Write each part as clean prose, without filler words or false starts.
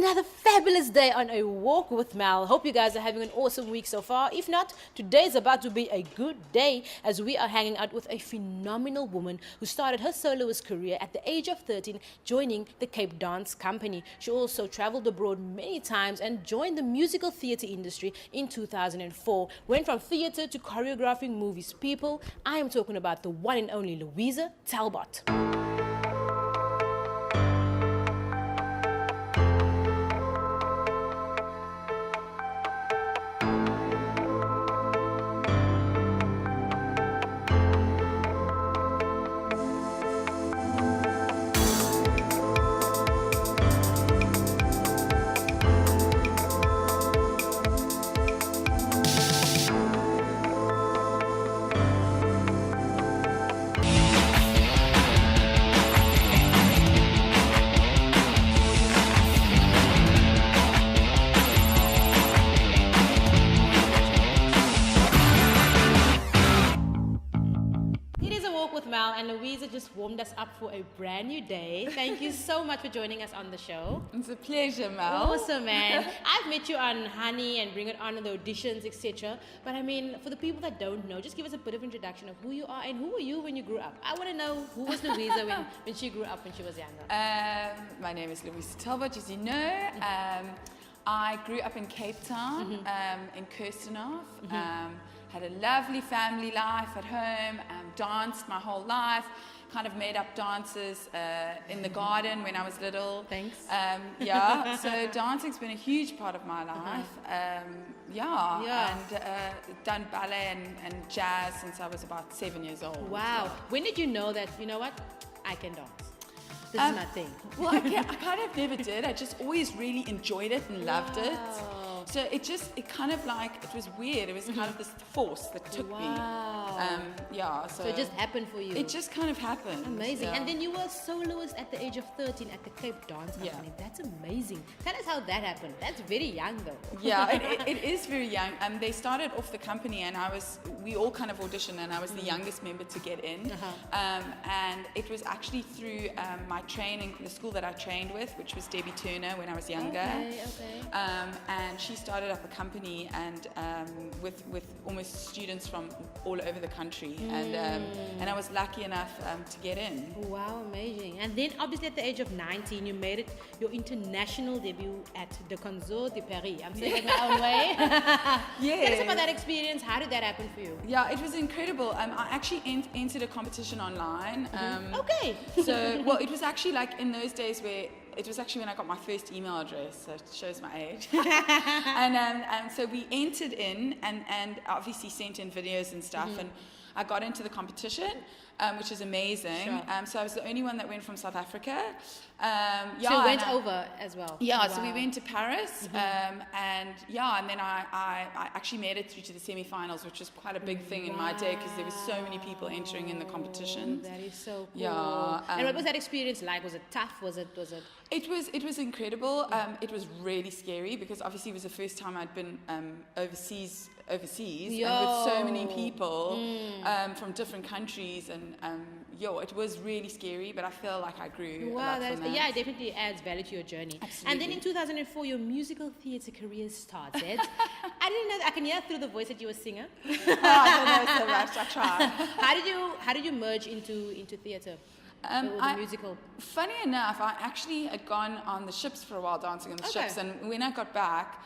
another fabulous day on A Walk with Mel. Hope you guys are having an awesome week so far. If not, today is about to be a good day as we are hanging out with a phenomenal woman who started her soloist career at the age of 13, joining the Cape Dance Company. She also traveled abroad many times and joined the musical theatre industry in 2004. Went from theatre to choreographing movies. People, I am talking about the one and only Louisa Talbott. With Mel, and Louisa just warmed us up for a brand new day. Thank you so much for joining us on the show. It's a pleasure, Mel. Awesome, man. I've met you on Honey and Bring It On and the auditions, etc. But I mean, for the people that don't know, just give us a bit of introduction of who you are and who were you when you grew up. I want to know who was Louisa when she grew up when she was younger. My name is Louisa Talbott, as you know. I grew up in Cape Town, in Kirstenhof. Had a lovely family life at home, danced my whole life, kind of made up dances in the garden when I was little. Thanks. Yeah, so dancing's been a huge part of my life. And done ballet and jazz since I was about 7 years old. Wow. When did you know that, you know what, I can dance? This is my thing. Well, I kind of never did. I just always really enjoyed it and loved it. So it kind of like, it was weird. It was kind of this force that took me. So it just happened for you. It just kind of happened. Amazing. Yeah. And then you were a soloist at the age of 13 at the Cape Dance Company. Yeah. That's amazing. Tell us how that happened. That's very young though. Yeah, it is very young. They started off the company and we all kind of auditioned and I was the youngest member to get in. And it was actually through my training, the school that I trained with, which was Debbie Turner when I was younger. Okay. And she started up a company and with almost students from all over the country, and I was lucky enough to get in. Wow, amazing. And then obviously at the age of 19 you made it your international debut at the Consort de Paris. I'm saying it my own way. Yeah. Tell us about that experience. How did that happen for you? Yeah, it was incredible. I actually entered a competition online. Okay. So, well, it was actually like in those days where it was actually when I got my first email address, so it shows my age. and so we entered in and obviously sent in videos and stuff, and I got into the competition, which is amazing. Sure. So I was the only one that went from South Africa. So you went over as well? Yeah, wow. So we went to Paris, and then I actually made it through to the semi-finals, which was quite a big thing in my day because there were so many people entering in the competition. That is so cool. Yeah. And what was that experience like? Was it tough? Was it? It was incredible. It was really scary because obviously it was the first time I'd been overseas and with so many people from different countries, and it was really scary, but I feel like I grew a lot from that. Yeah, it definitely adds value to your journey. Absolutely. And then in 2004 your musical theatre career started. I didn't know that. I can hear through the voice that you were a singer. I don't know so much. I try. How did you merge into theatre? Musical. Funny enough, I actually had gone on the ships for a while, dancing on the ships, and when I got back,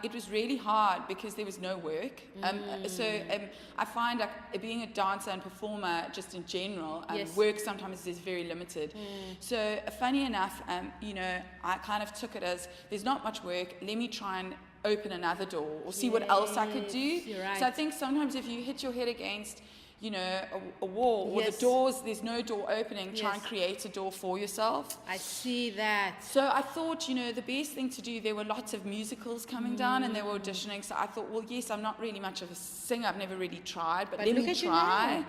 it was really hard because there was no work. I find like being a dancer and performer just in general, work sometimes is very limited. So funny enough, I kind of took it as there's not much work, let me try and open another door or see what else I could do. Right. So I think sometimes if you hit your head against a wall or the doors, there's no door opening, try and create a door for yourself. I see that. So I thought, the best thing to do, there were lots of musicals coming down and they were auditioning. So I thought, well, yes, I'm not really much of a singer. I've never really tried, but let me try.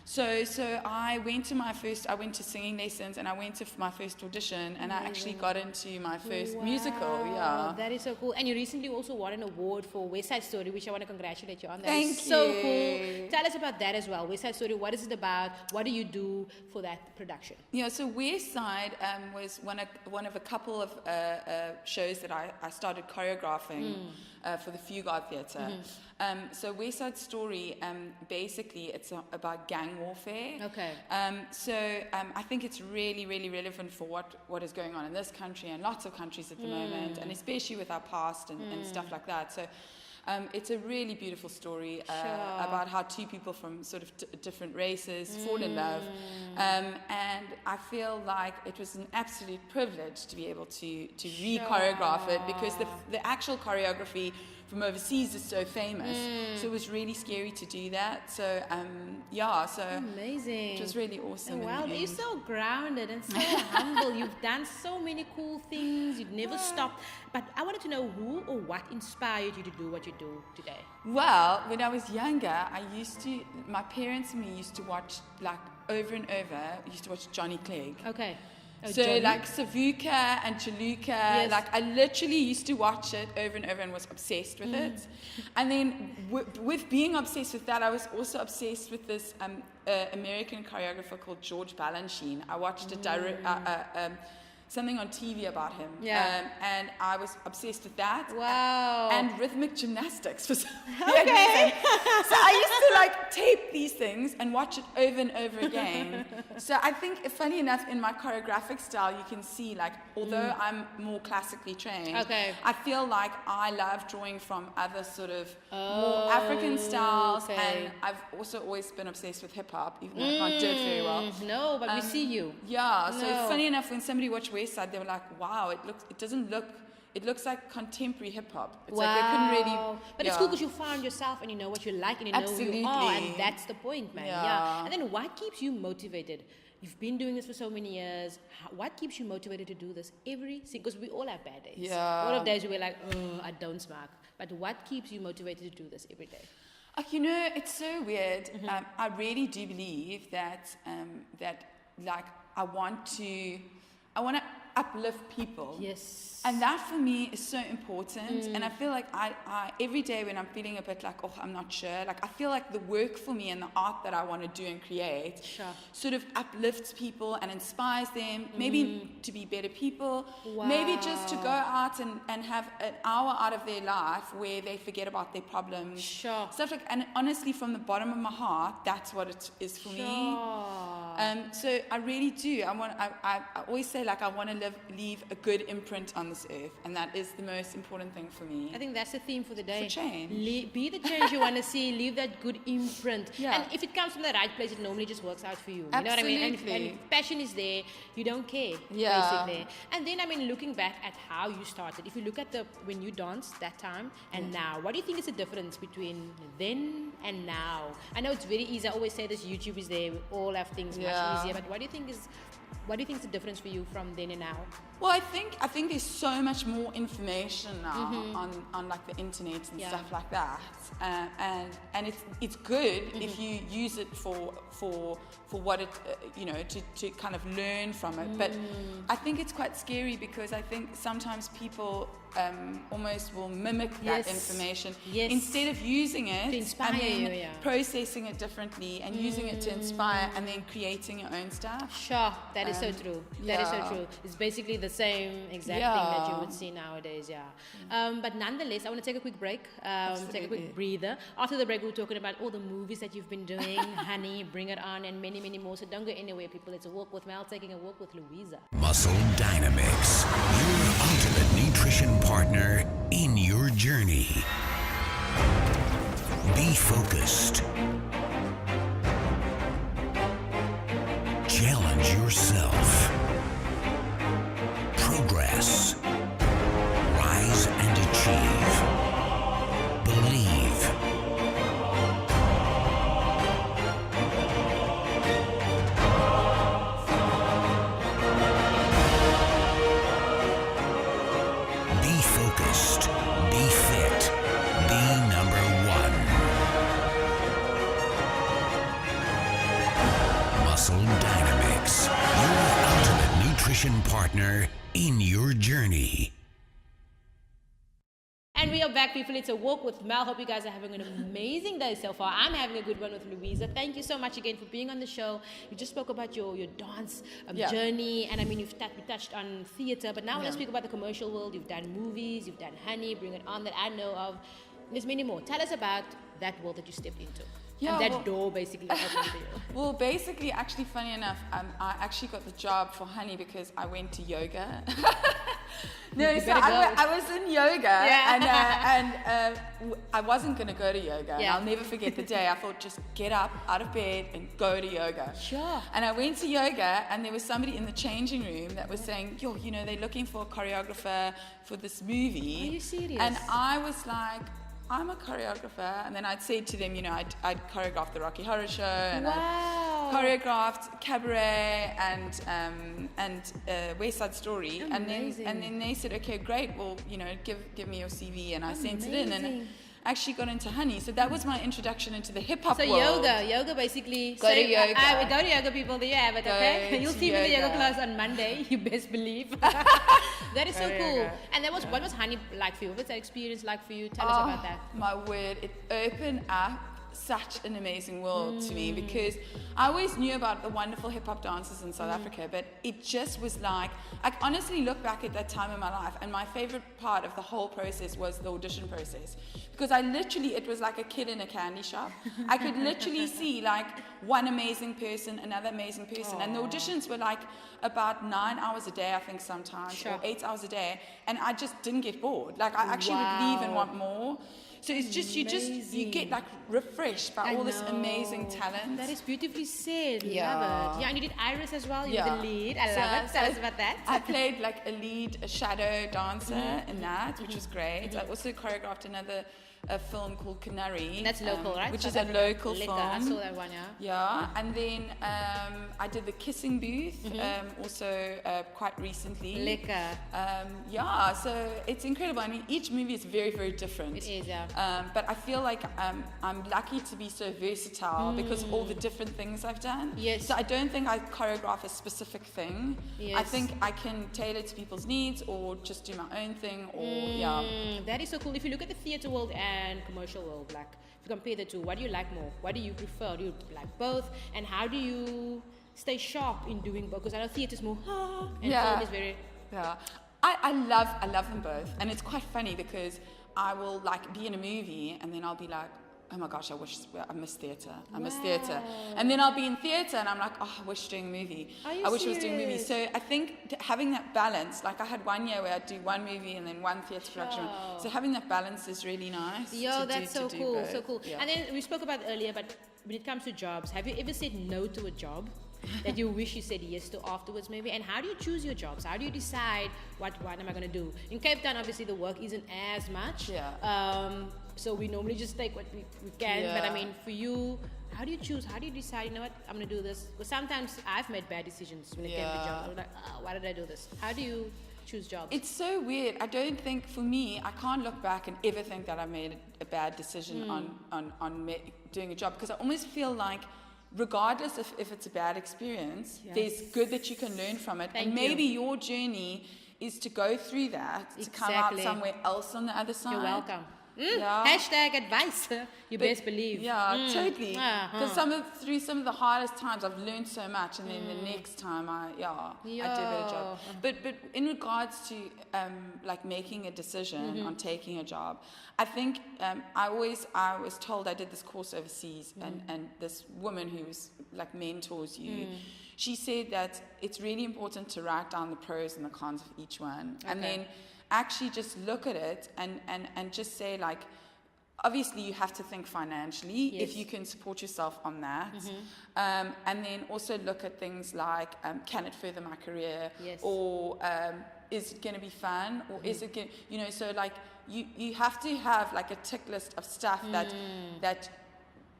So I went to singing lessons, and I went to my first audition, and I actually got into my first musical. Yeah, that is so cool. And you recently also won an award for West Side Story, which I want to congratulate you on. That Thank is so you. cool. Tell us about that as well. West Side Story, what is it about? What do you do for that production? Yeah, so West Side was one of a couple of shows that I started choreographing for the Fugard Theatre. So West Side Story, basically, it's about gang warfare. Okay. So I think it's really, really relevant for what is going on in this country and lots of countries at the moment, and especially with our past and stuff like that. So it's a really beautiful story about how two people from sort of different races fall in love. And I feel like it was an absolute privilege to be able to re-choreograph it, because the actual choreography from overseas is so famous. So it was really scary to do that. So so amazing. it was really awesome. Wow, you're so grounded and so humble. You've done so many cool things. You've never stopped. But I wanted to know who or what inspired you to do what you do today. Well, when I was younger, my parents and me used to watch, like, over and over, we used to watch Johnny Clegg. Okay. So Johnny? like Savuka and Chaluka, like I literally used to watch it over and over and was obsessed with it. And then with being obsessed with that, I was also obsessed with this American choreographer called George Balanchine. I watched something on TV about him, and I was obsessed with that. Wow. And rhythmic gymnastics for some reason. So I used to like tape these things and watch it over and over again. So I think, funny enough, in my choreographic style, you can see, like, although I'm more classically trained, I feel like I love drawing from other sort of more African styles, and I've also always been obsessed with hip hop, even though I can't do it very well. No, but we see you. Yeah, so funny enough, when somebody watched West Side, they were like, wow, it looks like contemporary hip hop. It's like they couldn't really. But it's cool because you found yourself and you know what you like and you know who you are, and that's the point, man. Yeah. And then what keeps you motivated? You've been doing this for so many years. What keeps you motivated to do this every single? Because we all have bad days. Yeah. A lot of days we're like, oh, I don't smoke. But what keeps you motivated to do this every day? You know, it's so weird. I really do believe that like I want to uplift people. Yes. And that for me is so important. And I feel like I every day when I'm feeling a bit like, oh, I'm not sure, like I feel like the work for me and the art that I want to do and create sort of uplifts people and inspires them, maybe to be better people, maybe just to go out and have an hour out of their life where they forget about their problems. Stuff like, and honestly, from the bottom of my heart, that's what it is for me. So I really do. I always say, like, I want to leave a good imprint on this earth, and that is the most important thing for me. I think that's the theme for the day. For change. Be the change you want to see. Leave that good imprint. Yeah. And if it comes from the right place, it normally just works out for you. Absolutely. You know what I mean? And if passion is there, you don't care, basically. And then, I mean, looking back at how you started, if you look at when you danced that time and now, what do you think is the difference between then and now? I know it's very easy. I always say this, YouTube is there. We all have things much easier. But what do you think is the difference for you from then and now? Well, I think there's so much more information now on like the internet and stuff like that, and it's good if you use it for what it to kind of learn from it. But I think it's quite scary because I think sometimes people almost will mimic that information instead of using it to inspire and then you, processing it differently and using it to inspire and then creating your own stuff. Sure, that is so true. That is so true. It's basically the same exact thing that you would see nowadays, but nonetheless, I want to take a quick break, take a quick breather. After the break, we're talking about all the movies that you've been doing, Honey, Bring It On, and many, many more. So don't go anywhere, people. It's a walk with Mel, taking a walk with Louisa. Muscle Dynamics, your ultimate nutrition partner in your journey. Be focused. Challenge yourself. Progress. Rise and achieve. Believe. Be focused. Be fit. Be number one. nutrition partner in your journey. And we are back, people. It's a walk with Mel. Hope you guys are having an amazing day so far. I'm having a good one with Louisa. Thank you so much again for being on the show. You just spoke about your dance journey, and I mean, we touched on theater, but now I want to speak about the commercial world. You've done movies, you've done Honey, Bring It On, that I know of. There's many more. Tell us about that world that you stepped into. Yeah, and that door basically opened for you. Well, basically, actually, funny enough, I actually got the job for Honey because I went to yoga. No, so I was in yoga, and I wasn't going to go to yoga. And I'll never forget the day. I thought, just get up out of bed and go to yoga. Sure. And I went to yoga, and there was somebody in the changing room that was saying, yo, you know, they're looking for a choreographer for this movie. Are you serious? And I was like, I'm a choreographer, and then I'd say to them, you know, I'd choreographed the Rocky Horror Show, and I choreographed Cabaret and West Side Story, Amazing. and then they said, okay, great, well, you know, give me your CV, and I sent it in, and actually got into Honey. So that was my introduction into the hip hop world. So yoga basically. Go to yoga. Go to yoga, people. There you have it. Okay, you'll see me in the yoga class on Monday. You best believe. That is so cool. Yoga. And that was what was Honey like for you? What's that experience like for you? Tell us about that. My word, it opened up such an amazing world to me, because I always knew about the wonderful hip hop dancers in South Africa, but it just was like, I honestly look back at that time in my life, and my favorite part of the whole process was the audition process, because it was like a kid in a candy shop. I could literally see like one amazing person, another amazing person, and the auditions were like about 9 hours a day, I think sometimes, or 8 hours a day, and I just didn't get bored. Like I actually would leave and want more. So it's just you get like refreshed by all this amazing talent. That is beautifully said. Yeah. Love it. Yeah, and you did Iris as well. You were the lead. I love it. Tell us about that. I played like a shadow dancer in that, which was great. I also choreographed a film called Canary. That's local, right? Which South is a Africa. local Liquor. film. I saw that one, yeah. Yeah, and then I did the Kissing Booth, also quite recently. Liquor. Yeah, so it's incredible. I mean, each movie is very, very different. It is, yeah. But I feel like I'm lucky to be so versatile because of all the different things I've done. Yes. So I don't think I choreograph a specific thing. Yes. I think I can tailor to people's needs, or just do my own thing, or That is so cool. If you look at the theater world and commercial world, like if you compare the two, what do you like more? What do you prefer? Do you like both? And how do you stay sharp in doing both? Because I know theater is more and film is very I love them both, and it's quite funny because I will like be in a movie and then I'll be like, oh my gosh, I miss theatre. I miss theatre. And then I'll be in theatre and I'm like, oh, I wish doing a movie. I wish I was doing movies. So I think having that balance, like I had 1 year where I'd do one movie and then one theatre production. So having that balance is really nice. That's so cool, both. so cool. Yeah. And then we spoke about earlier, but when it comes to jobs, have you ever said no to a job that you wish you said yes to afterwards maybe? And how do you choose your jobs? How do you decide what am I going to do? In Cape Town, obviously the work isn't as much. So we normally just take what we can. But I mean, for you, how do you choose? How do you decide, you know what, I'm going to do this? Because sometimes I've made bad decisions when it came to jobs. I'm like, why did I do this? How do you choose jobs? It's so weird. I don't think, for me, I can't look back and ever think that I made a bad decision on doing a job, because I almost feel like regardless if it's a bad experience, there's good that you can learn from it. Maybe your journey is to go through that, to come out somewhere else on the other side. You're welcome. Hashtag advice. You best believe. Yeah, totally. Because through some of the hardest times, I've learned so much, and then the next time, I do a better job. But in regards to like making a decision on taking a job, I think I was told, I did this course overseas, and this woman who was like mentors you. She said that it's really important to write down the pros and the cons of each one, and then actually just look at it and just say, like, obviously you have to think financially, if you can support yourself on that, and then also look at things like can it further my career, or is it going to be fun, or is it going, you know, so like you have to have like a tick list of stuff that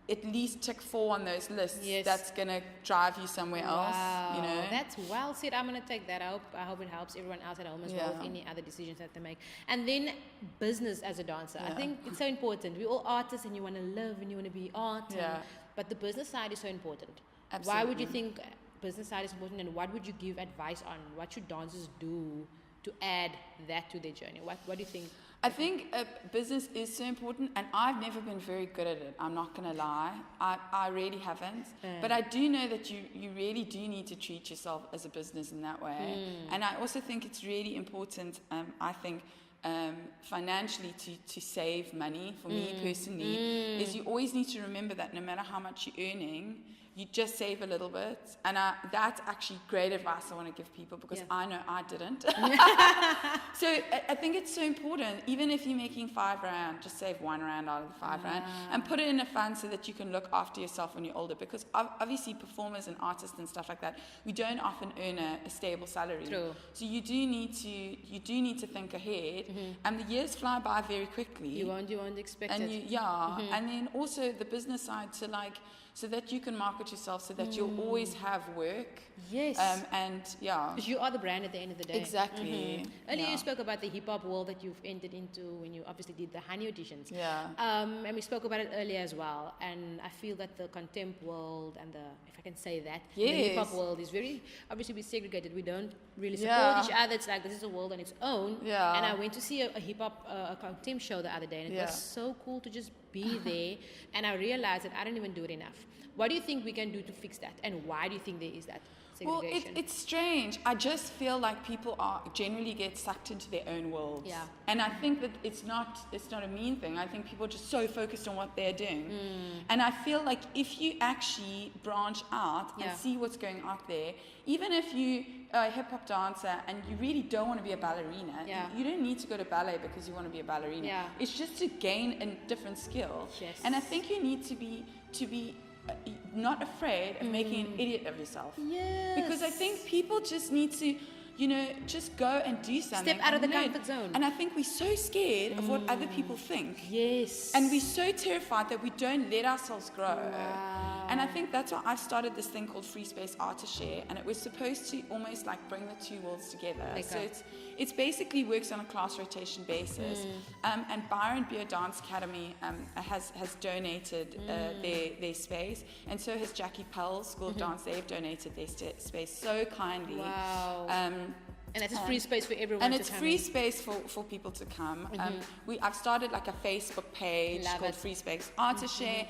at least tick 4 on those lists. That's going to drive you somewhere else, you know. That's well said. I'm going to take that. I hope it helps everyone else at home as well with any other decisions that they make. And then business as a dancer. I think it's so important. We're all artists and you want to live and you want to be art. But the business side is so important. Absolutely. Why would you think business side is important, and what would you give advice on? What should dancers do to add that to their journey? What do you think? I think business is so important, and I've never been very good at it. I'm not going to lie. I really haven't. But I do know that you really do need to treat yourself as a business in that way. And I also think it's really important, I think, financially to save money. For me personally, is you always need to remember that no matter how much you're earning, you just save a little bit. And that's actually great advice I want to give people, because I know I didn't. So I think it's so important, even if you're making R5, just save R1 out of the R5 and put it in a fund so that you can look after yourself when you're older, because obviously performers and artists and stuff like that, we don't often earn a stable salary. True. So you do need to think ahead, and the years fly by very quickly. You won't expect and it. And then also the business side, so that you can market yourself, so that you'll always have work. Yes. Because you are the brand at the end of the day. Exactly. Earlier you spoke about the hip hop world that you've entered into when you obviously did the Honey auditions. Yeah. And we spoke about it earlier as well. And I feel that the contempt world and if I can say that, the hip hop world is very, obviously we're segregated. We don't really support each other. It's like this is a world on its own. Yeah. And I went to see a hip hop a contempt show the other day, and it was so cool to just be there. And I realized that I don't even do it enough. What do you think we can do to fix that? And why do you think there is that segregation? Well, it's strange. I just feel like people generally get sucked into their own worlds. Yeah. And I think that it's not a mean thing. I think people are just so focused on what they're doing. And I feel like if you actually branch out and see what's going out there, even if you are a hip hop dancer and you really don't want to be a ballerina, you don't need to go to ballet because you want to be a ballerina. Yeah. It's just to gain a different skill. Yes. And I think you need to be not afraid of making an idiot of yourself. Yes. Because I think people just need to, just go and do something. Step out of the comfort zone. And I think we're so scared of what other people think. Yes. And we're so terrified that we don't let ourselves grow. Wow. And I think that's why I started this thing called Free Space Artist Share, and it was supposed to almost like bring the two worlds together. So it's basically works on a class rotation basis. And Byron Beer Dance Academy has donated their space, and so has Jackie Pell's School of Dance. They've donated their space so kindly. Wow. And it's free space for everyone and to it's come free in. space for people to come. I've started like a Facebook page called Free Space Artist Share,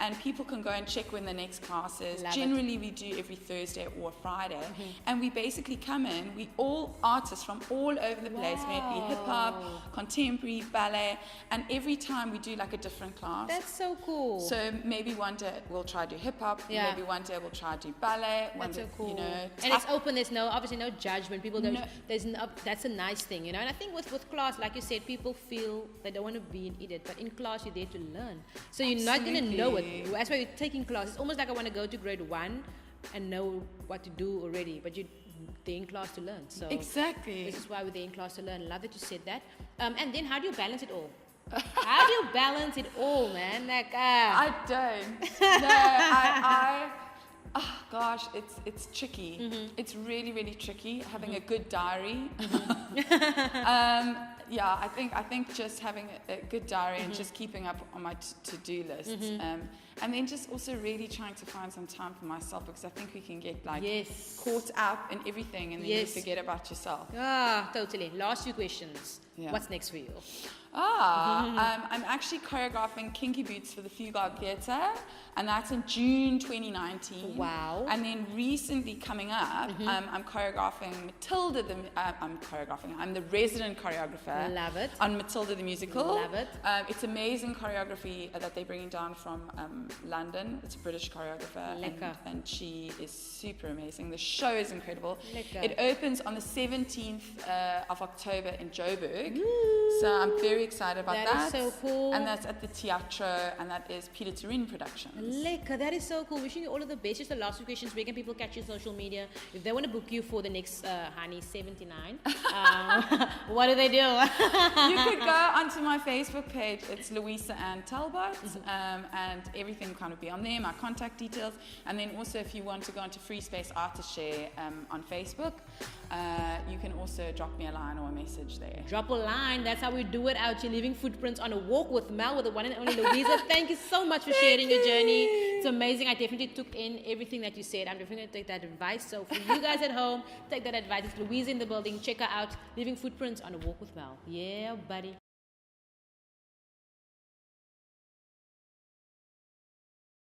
and people can go and check when the next class is. Generally, we do every Thursday or Friday, and we basically come in. We all artists from all over the place, maybe hip hop, contemporary, ballet, and every time we do like a different class. That's so cool. So maybe one day we'll try to do hip hop. Yeah. Maybe one day we'll try to do ballet. That's so cool. And it's open. There's obviously no judgment. People don't. That's a nice thing, And I think with class, like you said, people feel they don't want to be an idiot, but in class you're there to learn. So you're not going to know it. That's why you're taking class. It's almost like I want to go to grade 1 and know what to do already, but you're there in class to learn. So exactly. This is why we're there in class to learn. Love that you said that. And then how do you balance it all? How do you balance it all, man? Like I don't. No, oh gosh, it's tricky. It's really, really tricky having a good diary. I think just having a good diary and just keeping up on my to-do lists. And then just also really trying to find some time for myself, because I think we can get caught up in everything and then you forget about yourself. Totally. Last few questions. What's next for you? I'm actually choreographing Kinky Boots for the Fugard Theatre, and that's in June 2019. Wow. And then recently coming up, I'm choreographing Matilda. I'm the resident choreographer. Love it. On Matilda the musical. Love it. It's amazing choreography that they're bringing down from London. It's a British choreographer, and she is super amazing. The show is incredible. Lekker. It opens on the 17th of October in Joburg. So I'm very excited about that. That is so cool. And that's at the Teatro, and that is Peter Turin Productions. Lekker, that is so cool. Wishing you all of the best. Just the last few questions. Where can people catch you on social media? If they want to book you for the next Honey 79, what do they do? You could go onto my Facebook page. It's Louisa Talbott, and everything kind of be on there, my contact details. And then also if you want to go onto Free Space Artist Share on Facebook, you can also drop me a line or a message there. Drop a line. That's how we do it out here, leaving footprints on a walk with Mel, with the one and only Louisa. Thank you so much for sharing your journey. It's amazing. I definitely took in everything that you you said. I'm definitely going to take that advice. So for you guys at home, take that advice. It's Louisa in the building. Check her out. Leaving footprints on a walk with Mel. Yeah, buddy.